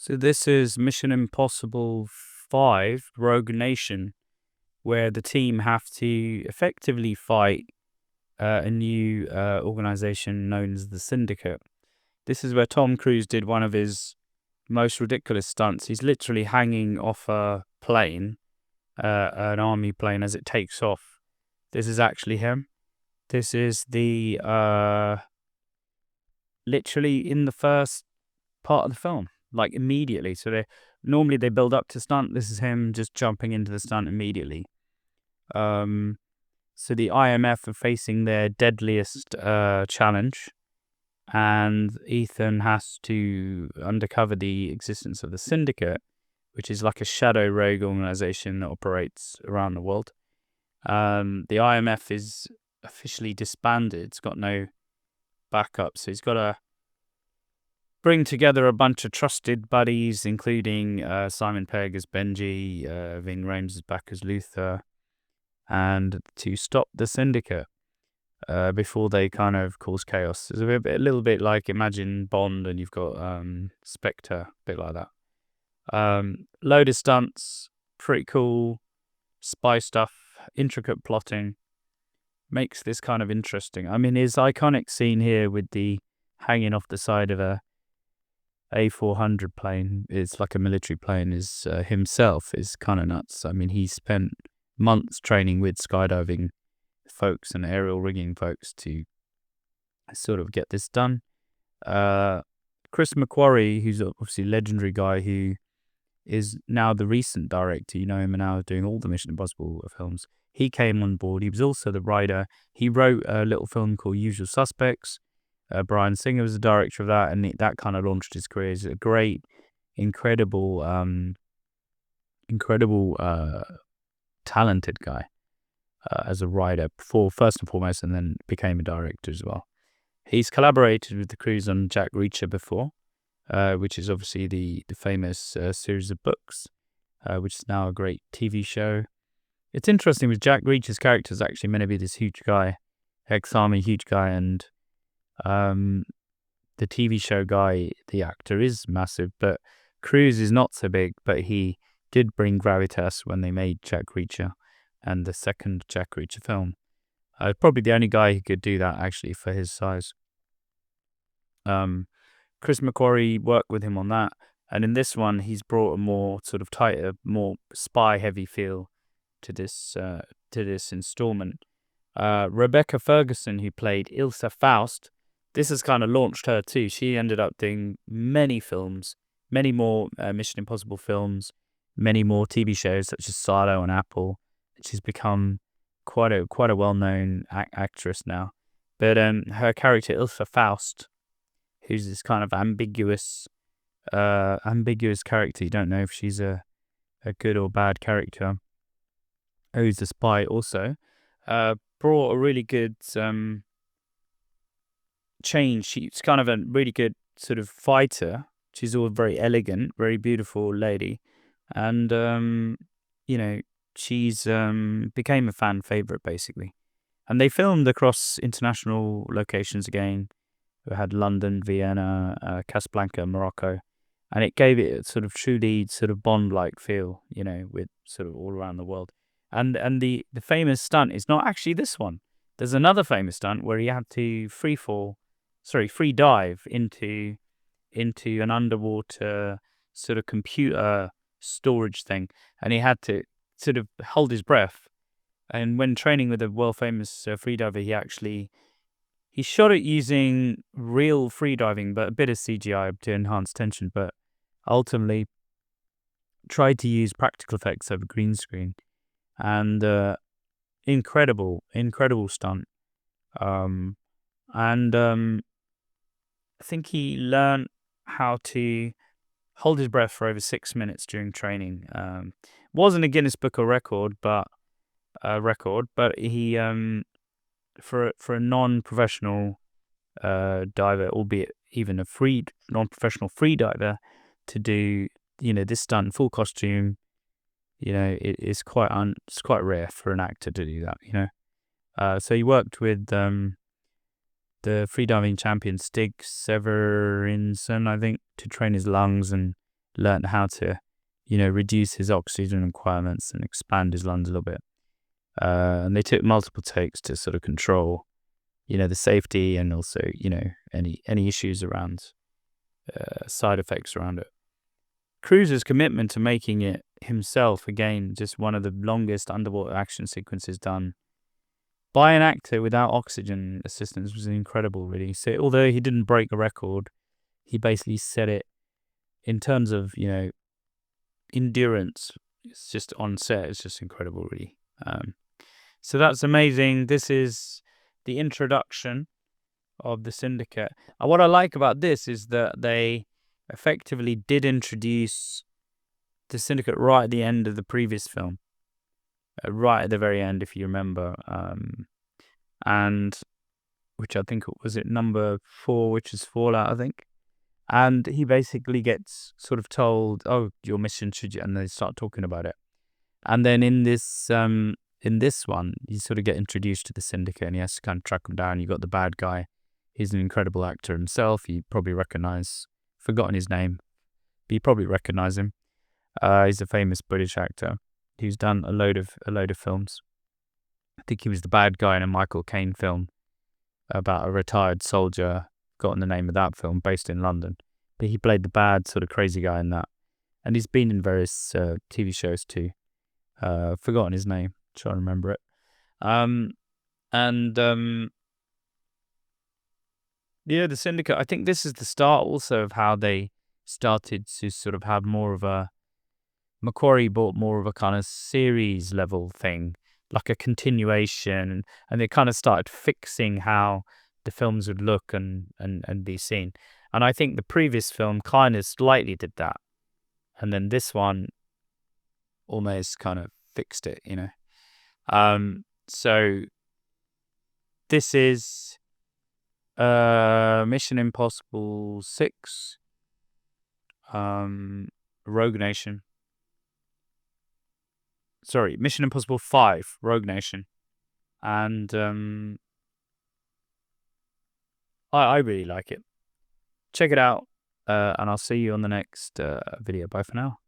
So this is Mission Impossible 5 Rogue Nation, where the team have to effectively fight a new organization known as the Syndicate. This is where Tom Cruise did one of his most ridiculous stunts. He's literally hanging off a plane, an army plane, as it takes off. This is actually him. This is the literally in the first part of the film, like immediately. So normally they build up to stunt. This is him just jumping into the stunt immediately. So the IMF are facing their deadliest challenge, and Ethan has to undercover the existence of the Syndicate, which is like a shadow rogue organization that operates around the world. The IMF is officially disbanded. It's got no backup, so he's got to bring together a bunch of trusted buddies, including Simon Pegg as Benji, Ving Rhames is back as Luther, and to stop the Syndicate before they kind of cause chaos. It's a little bit like, imagine Bond and you've got Spectre, a bit like that. Load of stunts, pretty cool, spy stuff, intricate plotting, makes this kind of interesting. I mean, his iconic scene here with the hanging off the side of a A400 plane, it's like a military plane, is himself is kind of nuts. I mean, he spent months training with skydiving folks and aerial rigging folks to sort of get this done. Chris McQuarrie, who's obviously a legendary guy who is now the recent director, you know him now doing all the Mission Impossible films, he came on board. He was also the writer. He wrote a little film called Usual Suspects. Bryan Singer was the director of that, and that kind of launched his career. He's a great, incredible, talented guy as a writer, first and foremost, and then became a director as well. He's collaborated with the Cruise on Jack Reacher before, which is obviously the famous series of books, which is now a great TV show. It's interesting with Jack Reacher's character is actually meant to be this huge guy, ex-army huge guy, and the TV show guy, the actor, is massive, but Cruise is not so big, but he did bring gravitas when they made Jack Reacher and the second Jack Reacher film. Probably the only guy who could do that, actually, for his size. Chris McQuarrie worked with him on that, and in this one, he's brought a more sort of tighter, more spy-heavy feel to this installment. Rebecca Ferguson, who played Ilsa Faust, this has kind of launched her too. She ended up doing many films, many more Mission Impossible films, many more TV shows such as Silo and Apple. She's become quite a well-known actress now. But her character Ilsa Faust, who's this kind of ambiguous character, you don't know if she's a good or bad character, who's a spy also, brought a really good change. She's kind of a really good sort of fighter. She's all very elegant, very beautiful lady, and she's became a fan favorite basically. And they filmed across international locations again. We had London, Vienna, Casablanca, Morocco, and it gave it a sort of truly sort of Bond-like feel, with sort of all around the world. And the famous stunt is not actually this one. There's another famous stunt where he had to free dive into an underwater sort of computer storage thing, and he had to sort of hold his breath. And when training with a world-famous freediver, he shot it using real freediving, but a bit of CGI to enhance tension, but ultimately tried to use practical effects over green screen. And incredible stunt. I think he learned how to hold his breath for over 6 minutes during training. Wasn't a Guinness Book of Record, but he for a non-professional diver, albeit even a non-professional free diver, to do this stunt full costume, it's quite rare for an actor to do that. So he worked with the freediving champion Stig Severinsen, I think, to train his lungs and learned how to, reduce his oxygen requirements and expand his lungs a little bit. And they took multiple takes to sort of control, the safety and also, any issues around side effects around it. Cruise's commitment to making it himself, again, just one of the longest underwater action sequences done by an actor without oxygen assistance, was incredible, really. So although he didn't break a record, he basically set it in terms of, endurance. It's just on set, it's just incredible, really. So that's amazing. This is the introduction of the Syndicate. And what I like about this is that they effectively did introduce the Syndicate right at the end of the previous film. Right at the very end, if you remember. And which I think was it number 4, which is Fallout, I think. And he basically gets sort of told, "Oh, your mission should," and they start talking about it. And then in this one, you sort of get introduced to the Syndicate, and he has to kind of track them down. You got the bad guy. He's an incredible actor himself. You probably recognize, forgotten his name, but you probably recognize him. He's a famous British actor who's done a load of films. I think he was the bad guy in a Michael Caine film about a retired soldier. Forgotten the name of that film, based in London. But he played the bad sort of crazy guy in that. And he's been in various TV shows too. Forgotten his name. Trying to remember it. The Syndicate, I think this is the start also of how they started to sort of have more of a, Macquarie bought more of a kind of series level thing, like a continuation, and they kind of started fixing how the films would look and be seen. And I think the previous film kind of slightly did that. And then this one almost kind of fixed it, So this is Mission Impossible 6, Rogue Nation. Sorry, Mission Impossible 5, Rogue Nation. And I really like it. Check it out, and I'll see you on the next video. Bye for now.